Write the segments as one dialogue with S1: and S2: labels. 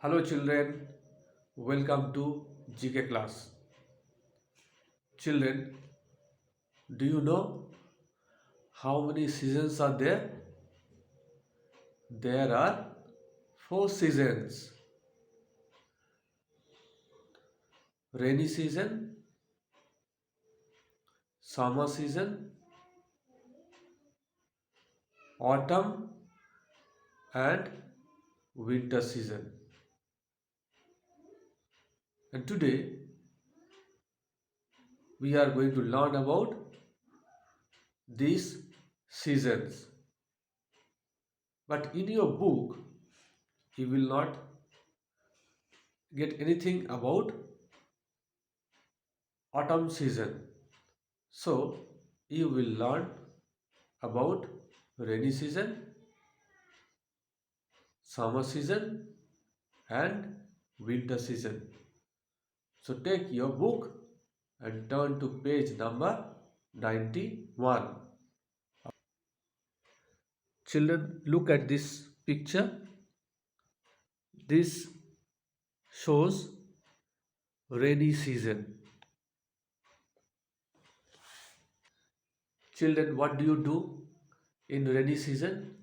S1: Hello children, welcome to GK class. Children, do you know how many seasons are there? There are four seasons: rainy season, summer season, autumn, and winter season. And today we are going to learn about these seasons. But in your book, you will not get anything about autumn season. So you will learn about rainy season, summer season, and winter season. So take your book and turn to page number 91. Children, look at this picture. This shows rainy season. Children, what do you do in rainy season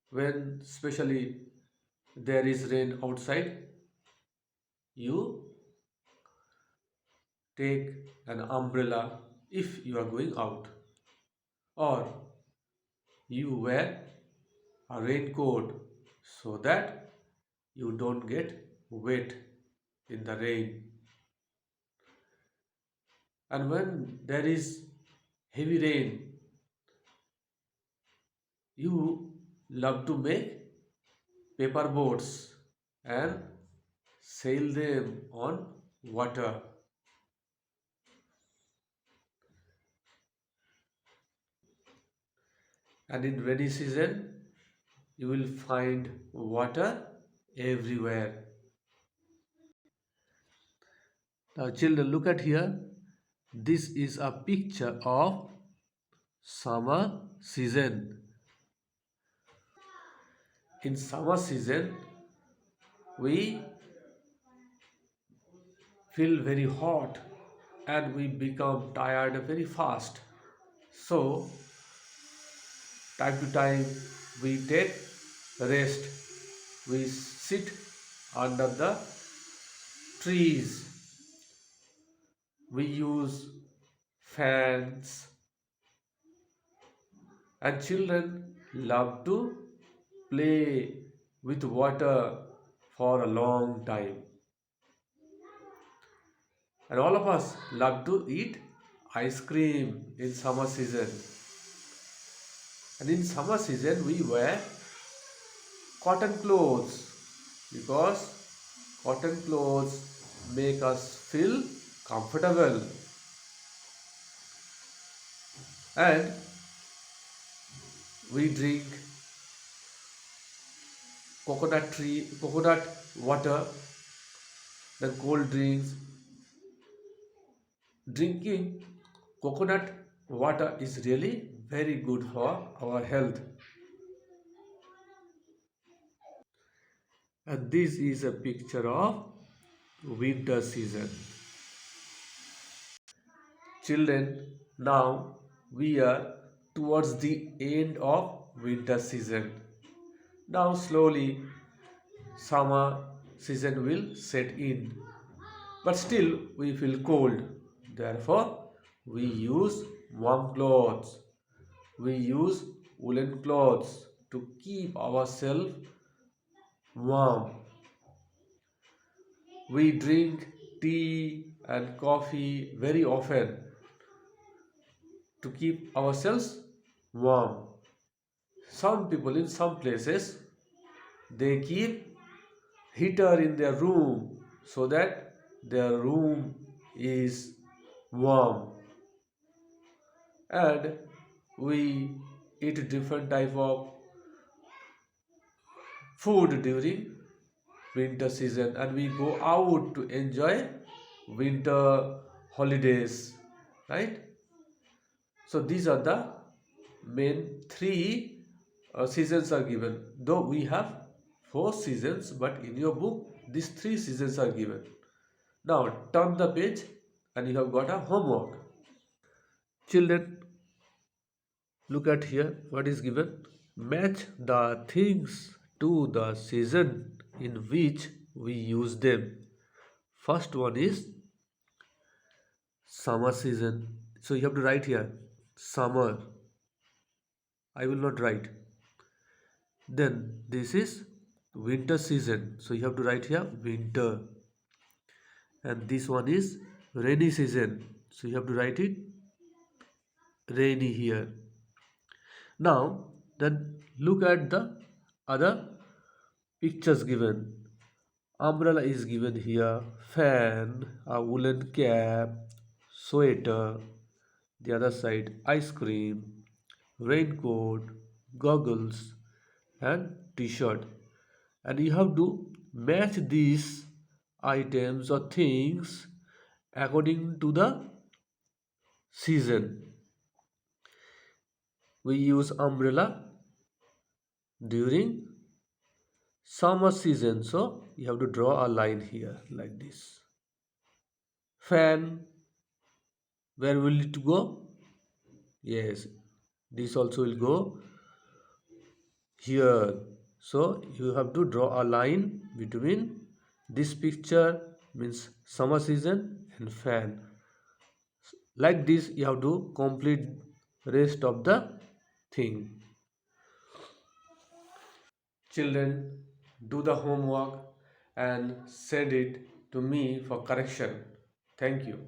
S1: when especially there is rain outside? You take an umbrella if you are going out, or you wear a raincoat so that you don't get wet in the rain. And when there is heavy rain, you love to make paper boats and sail them on water. And in rainy season, you will find water everywhere. Now, children, look at here. This is a picture of summer season. In summer season, we feel very hot and we become tired very fast. So, time to time, we take rest. We sit under the trees. We use fans, and children love to play with water for a long time. And all of us love to eat ice cream in summer season. And in summer season, we wear cotton clothes because cotton clothes make us feel comfortable. And we drink coconut water, then cold drinks. Drinking coconut water is really very good for our health. And this is a picture of winter season. Children, now we are towards the end of winter season. Now slowly summer season will set in. But still we feel cold. Therefore, we use warm clothes. We use woolen clothes to keep ourselves warm. We drink tea and coffee very often to keep ourselves warm. Some people in some places they keep heater in their room so that their room is warm. And we eat different type of food during winter season, and we go out to enjoy winter holidays, right? So these are the main three seasons are given, though we have four seasons, but in your book, these three seasons are given. Now turn the page and you have got a homework. Children, look at here what is given. Match the things to the season in which we use them. First one is summer season. So you have to write here summer. I will not write. Then this is winter season. So you have to write here winter. And this one is rainy season. So you have to write it rainy here. Now then look at the other pictures given. Umbrella is given here, fan, a woolen cap, sweater, the other side ice cream, raincoat, goggles and t-shirt. And you have to match these items or things according to the season. We use umbrella during summer season, so you have to draw a line here like this. Fan, where will it go? Yes, this also will go here. So you have to draw a line between this picture means summer season and fan. Like this you have to complete rest of the thing. Children, do the homework and send it to me for correction. Thank you.